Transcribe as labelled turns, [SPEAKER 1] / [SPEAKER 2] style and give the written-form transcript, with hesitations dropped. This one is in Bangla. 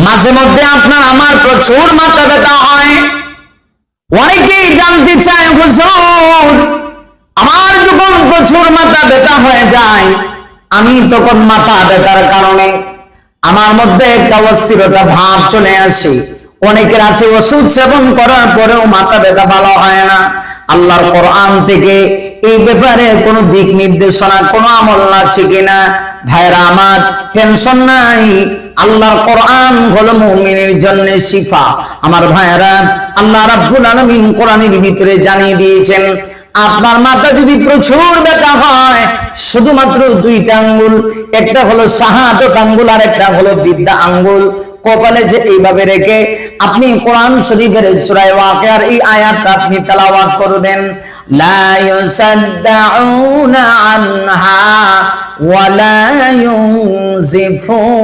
[SPEAKER 1] মাঝে মধ্যে আপনার আমার প্রচুর মাথা ব্যথা হয়। অনেকেই জানতে চায়, হুজুর আমার যখন প্রচুর মাথা ব্যথা হয়ে যায়, আমি তখন মাথা ব্যথার কারণে আমার মধ্যে একটা অস্থিরতা ভাব চলে আসে। অনেকের আছে ওষুধ সেবন করার পরেও মাথা ব্যথা ভালো হয় না। আল্লাহর কোরআন থেকে এই ব্যাপারে কোনো দিক নির্দেশনা, কোনো আমল আছে কিনা? ভাইরা আমার, টেনশন নাই, আল্লাহর কোরআন হলো মুমিনের জন্য শিফা। আমার ভাইরা, আল্লাহ রাব্বুল আলামিন কোরআনের ভিতরে জানিয়ে দিয়েছেন, আপনার মাথা যদি প্রচুর ব্যথা হয়, শুধুমাত্র দুইটা আঙ্গুল, একটা হলো শাহাদাত আঙ্গুল আর একটা হলো বিদ্যা আঙ্গুল, কপালে যে এইভাবে রেখে আপনি কোরআন শরীফের সূরা ওয়াকিয়ার এই আয়াতটা আপনি তেলাওয়াত করবেন, লা ইউসাদ্দাউনা আনহা ওয়া লা ইউনজিফুন।